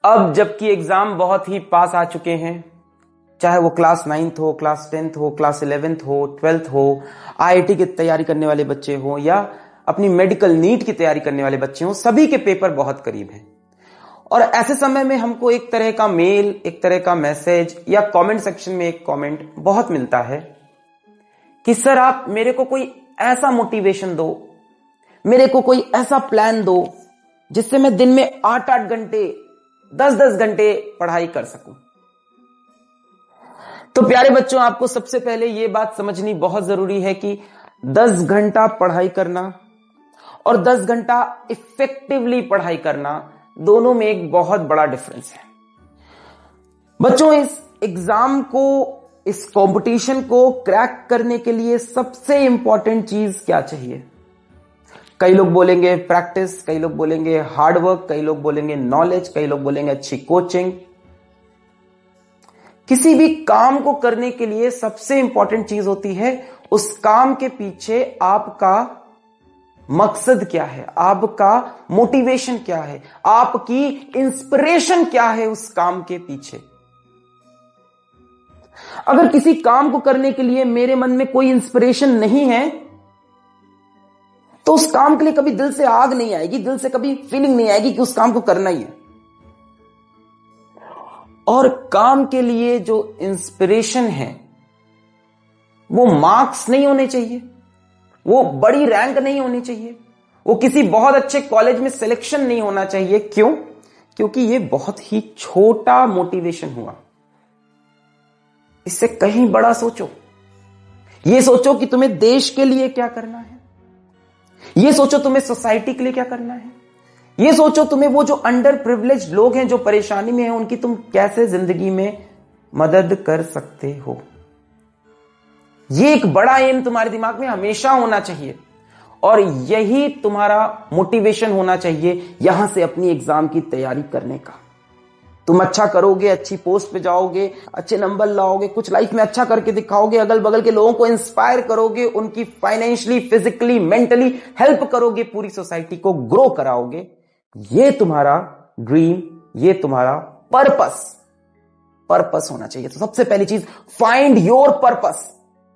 अब जबकि एग्जाम बहुत ही पास आ चुके हैं, चाहे वो क्लास 9th हो, क्लास 10th हो, क्लास 11th हो, 12th हो, आईआईटी की तैयारी करने वाले बच्चे हो या अपनी मेडिकल नीट की तैयारी करने वाले बच्चे हो, सभी के पेपर बहुत करीब हैं। और ऐसे समय में हमको एक तरह का मेल, एक तरह का मैसेज या कमेंट सेक्शन में एक कमेंट बहुत मिलता है कि सर आप मेरे को कोई ऐसा मोटिवेशन दो, मेरे को कोई ऐसा प्लान दो जिससे मैं दिन में 8-8 घंटे, 10-10 घंटे पढ़ाई कर सकूं। तो प्यारे बच्चों, आपको सबसे पहले यह बात समझनी बहुत जरूरी है कि 10 घंटा पढ़ाई करना और 10 घंटा इफेक्टिवली पढ़ाई करना, दोनों में एक बहुत बड़ा डिफरेंस है। बच्चों, इस एग्जाम को, इस कंपटीशन को क्रैक करने के लिए सबसे इंपॉर्टेंट चीज क्या चाहिए? कई लोग बोलेंगे प्रैक्टिस, कई लोग बोलेंगे हार्डवर्क, कई लोग बोलेंगे नॉलेज, कई लोग बोलेंगे अच्छी कोचिंग। किसी भी काम को करने के लिए सबसे इंपॉर्टेंट चीज होती है उस काम के पीछे आपका मकसद क्या है, आपका मोटिवेशन क्या है, आपकी इंस्पिरेशन क्या है उस काम के पीछे। अगर किसी काम को करने के लिए मेरे मन में कोई इंस्पिरेशन नहीं है तो उस काम के लिए कभी दिल से आग नहीं आएगी, दिल से कभी फीलिंग नहीं आएगी कि उस काम को करना ही है। और काम के लिए जो इंस्पिरेशन है वो मार्क्स नहीं होने चाहिए, वो बड़ी रैंक नहीं होनी चाहिए, वो किसी बहुत अच्छे कॉलेज में सिलेक्शन नहीं होना चाहिए। क्यों? क्योंकि ये बहुत ही छोटा मोटिवेशन हुआ। इससे कहीं बड़ा सोचो। ये सोचो कि तुम्हें देश के लिए क्या करना है, ये सोचो तुम्हें सोसाइटी के लिए क्या करना है, ये सोचो तुम्हें वो जो अंडर प्रिविलेज्ड लोग हैं, जो परेशानी में हैं, उनकी तुम कैसे जिंदगी में मदद कर सकते हो। ये एक बड़ा एम तुम्हारे दिमाग में हमेशा होना चाहिए और यही तुम्हारा मोटिवेशन होना चाहिए यहां से अपनी एग्जाम की तैयारी करने का। तुम अच्छा करोगे, अच्छी पोस्ट पे जाओगे, अच्छे नंबर लाओगे, कुछ लाइफ में अच्छा करके दिखाओगे, अगल बगल के लोगों को इंस्पायर करोगे, उनकी फाइनेंशियली, फिजिकली, मेंटली हेल्प करोगे, पूरी सोसाइटी को ग्रो कराओगे। ये तुम्हारा ड्रीम, ये तुम्हारा पर्पस होना चाहिए। तो सबसे पहली चीज, फाइंड योर पर्पस।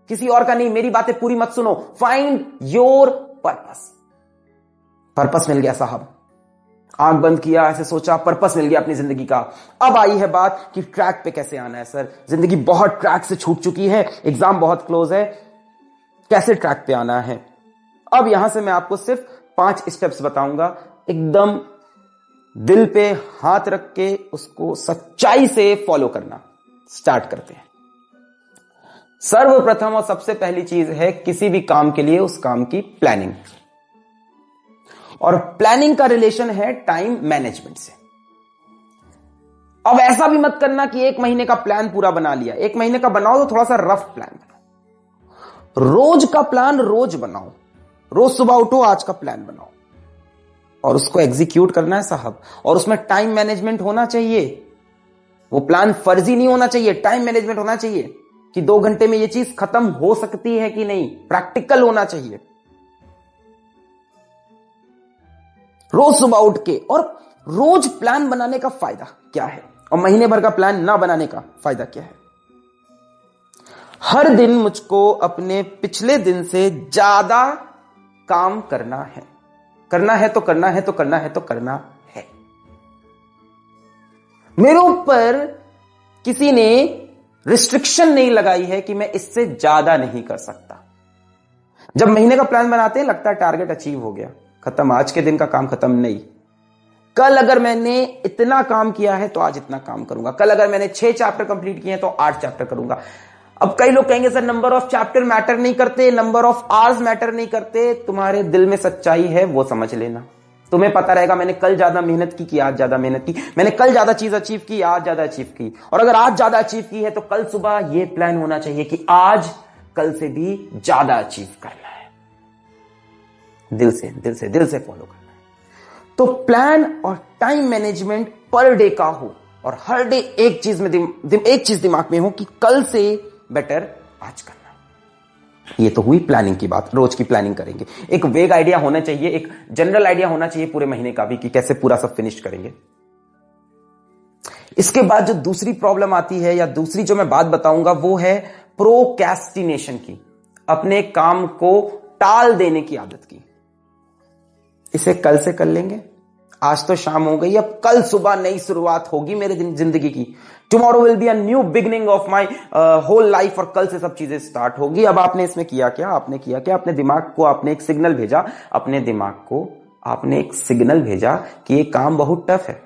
किसी और का नहीं, मेरी बातें पूरी मत सुनो, फाइंड योर पर्पस मिल गया साहब, आंख बंद किया, ऐसे सोचा, पर्पस मिल गया अपनी जिंदगी का। अब आई है बात कि ट्रैक पे कैसे आना है। सर जिंदगी बहुत ट्रैक से छूट चुकी है, एग्जाम बहुत क्लोज है, कैसे ट्रैक पे आना है? अब यहां से मैं आपको सिर्फ 5 स्टेप्स बताऊंगा, एकदम दिल पे हाथ रख के उसको सच्चाई से फॉलो करना। स्टार्ट करते हैं। सर्वप्रथम और सबसे पहली चीज है किसी भी काम के लिए उस काम की प्लानिंग। और प्लानिंग का रिलेशन है टाइम मैनेजमेंट से। अब ऐसा भी मत करना कि 1 महीने का प्लान पूरा बना लिया। 1 महीने का बनाओ तो थोड़ा सा रफ प्लान बनाओ। रोज का प्लान रोज बनाओ। रोज सुबह उठो, आज का प्लान बनाओ और उसको एग्जीक्यूट करना है साहब। और उसमें टाइम मैनेजमेंट होना चाहिए। वो प्लान फर्जी नहीं होना चाहिए, टाइम मैनेजमेंट होना चाहिए कि 2 घंटे में ये चीज खत्म हो सकती है कि नहीं, प्रैक्टिकल होना चाहिए। रोज सुबह उठ के, और रोज प्लान बनाने का फायदा क्या है और महीने भर का प्लान ना बनाने का फायदा क्या है? हर दिन मुझको अपने पिछले दिन से ज्यादा काम करना है। करना है तो करना है तो करना है तो करना है। मेरे ऊपर किसी ने रिस्ट्रिक्शन नहीं लगाई है कि मैं इससे ज्यादा नहीं कर सकता। जब महीने का प्लान बनाते हैं लगता है टारगेट अचीव हो गया, खत्म, आज के दिन का काम खत्म। नहीं, कल अगर मैंने इतना काम किया है तो आज इतना काम करूंगा। कल अगर मैंने 6 चैप्टर कंप्लीट किए हैं तो 8 चैप्टर करूंगा। अब कई लोग कहेंगे sir number of chapter matter नहीं करते, नंबर ऑफ आवर्स मैटर नहीं करते। तुम्हारे दिल में सच्चाई है वो समझ लेना। तुम्हें पता रहेगा मैंने कल ज्यादा मेहनत की आज ज्यादा मेहनत की, मैंने कल ज्यादा चीज अचीव की आज ज्यादा अचीव की। और अगर आज ज्यादा अचीव की है तो कल सुबह यह प्लान होना चाहिए कि आज कल से भी ज्यादा अचीव करना है। दिल से फॉलो करना है। तो प्लान और टाइम मैनेजमेंट पर डे का हो और हर डे एक चीज दिमाग में हो कि कल से बेटर आज करना। ये तो हुई प्लानिंग की बात, रोज की प्लानिंग करेंगे। एक वेग आइडिया होना चाहिए, एक जनरल आइडिया होना चाहिए पूरे महीने का भी कि कैसे पूरा सब फिनिश करेंगे। इसके बाद जो दूसरी प्रॉब्लम आती है या दूसरी जो मैं बात बताऊंगा वो है प्रोक्रेस्टिनेशन की, अपने काम को टाल देने की आदत की। इसे कल से कर लेंगे, आज तो शाम हो गई, अब कल सुबह नई शुरुआत होगी मेरे जिंदगी की। Tomorrow will be a new beginning of my whole life, और कल से सब चीजें स्टार्ट होगी। अब आपने इसमें किया क्या? आपने किया क्या? अपने दिमाग को आपने एक सिग्नल भेजा, अपने दिमाग को आपने एक सिग्नल भेजा कि ये काम बहुत टफ है,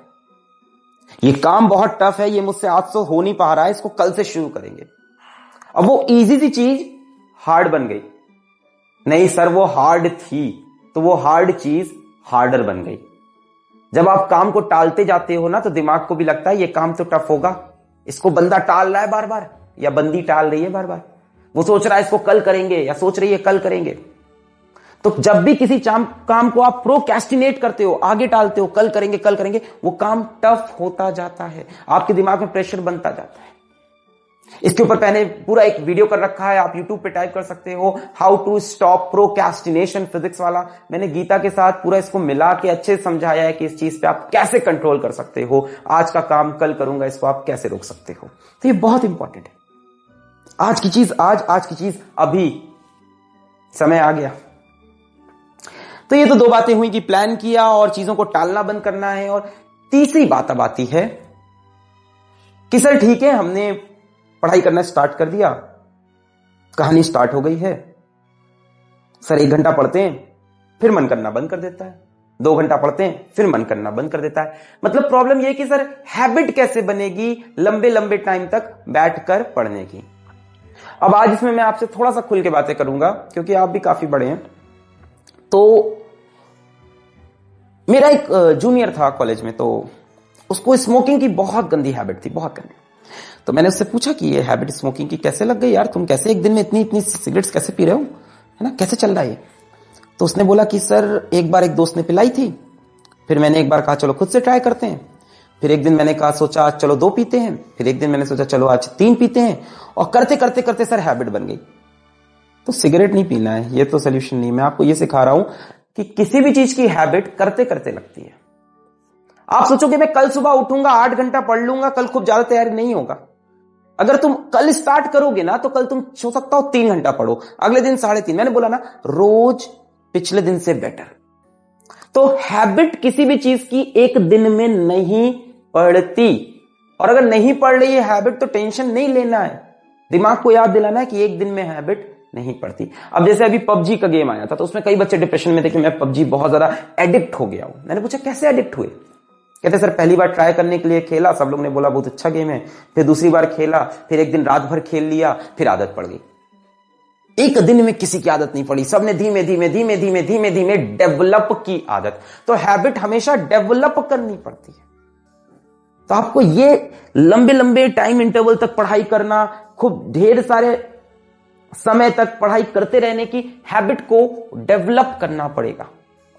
ये काम बहुत टफ है, ये मुझसे आज से हो नहीं पा रहा है, इसको कल से शुरू करेंगे। अब वो इजी सी चीज हार्ड बन गई। नहीं सर, वो हार्ड थी, तो वो हार्ड चीज हार्डर बन गई। जब आप काम को टालते जाते हो ना, तो दिमाग को भी लगता है ये काम तो टफ होगा, इसको बंदा टाल रहा है बार बार, या बंदी टाल रही है बार बार, वो सोच रहा है इसको कल करेंगे, या सोच रही है कल करेंगे। तो जब भी किसी काम को आप प्रोक्रेस्टिनेट करते हो, आगे टालते हो, कल करेंगे, वो काम टफ होता जाता है, आपके दिमाग में प्रेशर बनता जाता है। इसके ऊपर मैंने पूरा एक वीडियो कर रखा है, आप YouTube पे टाइप कर सकते हो, how to stop procrastination, physics वाला। मैंने गीता के साथ पूरा इसको मिला के अच्छे से समझाया है कि इस चीज पे आप कैसे कंट्रोल कर सकते हो, आज का काम कल करूंगा, इसको आप कैसे रोक सकते हो। तो ये बहुत इंपॉर्टेंट है। आज की चीज आज की चीज अभी, समय आ गया। तो ये तो दो बातें हुई कि प्लान किया और चीजों को टालना बंद करना है। और तीसरी बात अब आती है कि सर ठीक है, हमने पढ़ाई करना स्टार्ट कर दिया, कहानी स्टार्ट हो गई है, सर 1 घंटा पढ़ते हैं फिर मन करना बंद कर देता है, 2 घंटा पढ़ते हैं फिर मन करना बंद कर देता है। मतलब प्रॉब्लम यह कि सर हैबिट कैसे बनेगी लंबे लंबे टाइम तक बैठकर पढ़ने की। अब आज इसमें मैं आपसे थोड़ा सा खुल के बातें करूंगा, क्योंकि आप भी काफी बड़े हैं। तो मेरा एक जूनियर था कॉलेज में, तो उसको स्मोकिंग की बहुत गंदी हैबिट थी, बहुत गंदी। तो मैंने उससे पूछा कि ये हैबिट स्मोकिंग की कैसे लग गई यार, तुम कैसे एक दिन में इतनी इतनी सिगरेट्स कैसे पी रहे हो, है ना, कैसे चल रहा है ये? तो उसने बोला कि सर एक बार एक दोस्त ने पिलाई थी, फिर मैंने एक बार कहा चलो खुद से ट्राई करते हैं, फिर एक दिन मैंने कहा सोचा आज चलो 2 पीते हैं, फिर एक दिन मैंने सोचा चलो आज 3 पीते हैं, और करते करते करते सर हैबिट बन गई। तो सिगरेट नहीं पीना है, ये तो सोल्यूशन नहीं। मैं आपको ये सिखा रहा हूं कि किसी भी चीज की हैबिट करते करते लगती है। आप सोचोगे मैं कल सुबह उठूंगा 8 घंटा पढ़ लूंगा, कल खूब ज्यादा तैयारी नहीं होगा। अगर तुम कल स्टार्ट करोगे ना, तो कल तुम हो सकता हो 3 घंटा पढ़ो, अगले दिन 3.5। मैंने बोला ना, रोज पिछले दिन से बेटर। तो हैबिट किसी भी चीज की एक दिन में नहीं पड़ती, और अगर नहीं पढ़ रही है हैबिट तो टेंशन नहीं लेना है, दिमाग को याद दिलाना है कि एक दिन में हैबिट नहीं पड़ती। अब जैसे अभी पबजी का गेम आया था, तो उसमें कई बच्चे डिप्रेशन में थे कि मैं पबजी बहुत ज्यादा एडिक्ट हो गया हूं। मैंने पूछा कैसे एडिक्ट हुए? कहते सर पहली बार ट्राई करने के लिए खेला, सब लोग ने बोला बहुत अच्छा गेम है, फिर दूसरी बार खेला, फिर एक दिन रात भर खेल लिया, फिर आदत पड़ गई। एक दिन में किसी की आदत नहीं पड़ी, सबने धीमे धीमे धीमे धीमे धीमे धीमे डेवलप की आदत। तो हैबिट हमेशा डेवलप करनी पड़ती है। तो आपको ये लंबे लंबे टाइम इंटरवल तक पढ़ाई करना, खूब ढेर सारे समय तक पढ़ाई करते रहने की हैबिट को डेवलप करना पड़ेगा,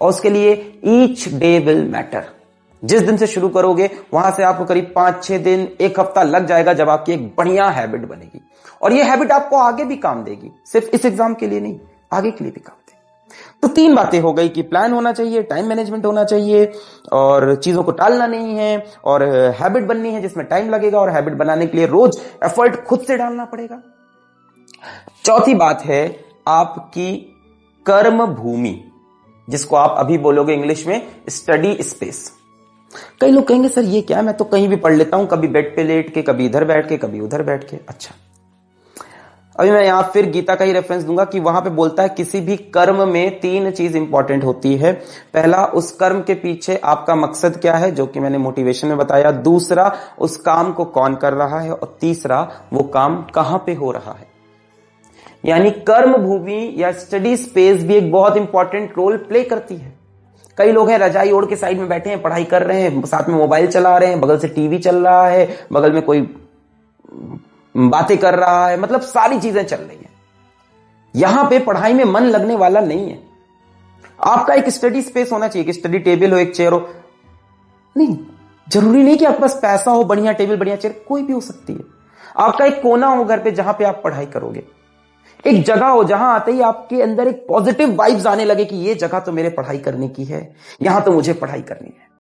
और उसके लिए ईच डे विल मैटर। जिस दिन से शुरू करोगे वहां से आपको करीब 5-6 दिन, 1 हफ्ता लग जाएगा जब आपकी एक बढ़िया हैबिट बनेगी, और ये हैबिट आपको आगे भी काम देगी, सिर्फ इस एग्जाम के लिए नहीं, आगे के लिए भी काम देगी। तो 3 बातें हो गई कि प्लान होना चाहिए, टाइम मैनेजमेंट होना चाहिए, और चीजों को टालना नहीं है, और हैबिट बननी है जिसमें टाइम लगेगा, और हैबिट बनाने के लिए रोज एफर्ट खुद से डालना पड़ेगा। चौथी बात है आपकी कर्म भूमि, जिसको आप अभी बोलोगे इंग्लिश में स्टडी स्पेस। कई लोग कहेंगे सर ये क्या, मैं तो कहीं भी पढ़ लेता हूं, कभी बेड पे लेट के, कभी इधर बैठ के, कभी उधर बैठ के। अच्छा, अभी मैं यहां फिर गीता का ही रेफरेंस दूंगा कि वहां पे बोलता है किसी भी कर्म में 3 चीज इंपॉर्टेंट होती है। पहला, उस कर्म के पीछे आपका मकसद क्या है, जो कि मैंने मोटिवेशन में बताया। दूसरा, उस काम को कौन कर रहा है, और तीसरा, वो काम कहां पे हो रहा है। यानी कर्म भूमि या स्टडी स्पेस भी एक बहुत इंपॉर्टेंट रोल प्ले करती है। कई लोग हैं रजाई ओढ़ के साइड में बैठे हैं, पढ़ाई कर रहे हैं, साथ में मोबाइल चला रहे हैं, बगल से टीवी चल रहा है, बगल में कोई बातें कर रहा है, मतलब सारी चीजें चल रही हैं। यहां पे पढ़ाई में मन लगने वाला नहीं है। आपका एक स्टडी स्पेस होना चाहिए कि स्टडी टेबल हो, एक चेयर हो। नहीं, जरूरी नहीं कि आपके पास पैसा हो, बढ़िया टेबल बढ़िया चेयर, कोई भी हो सकती है। आपका एक कोना हो घर पे जहां पे आप पढ़ाई करोगे, एक जगह हो जहां आते ही आपके अंदर एक पॉजिटिव वाइब्स आने लगे कि ये जगह तो मेरे पढ़ाई करने की है, यहां तो मुझे पढ़ाई करनी है।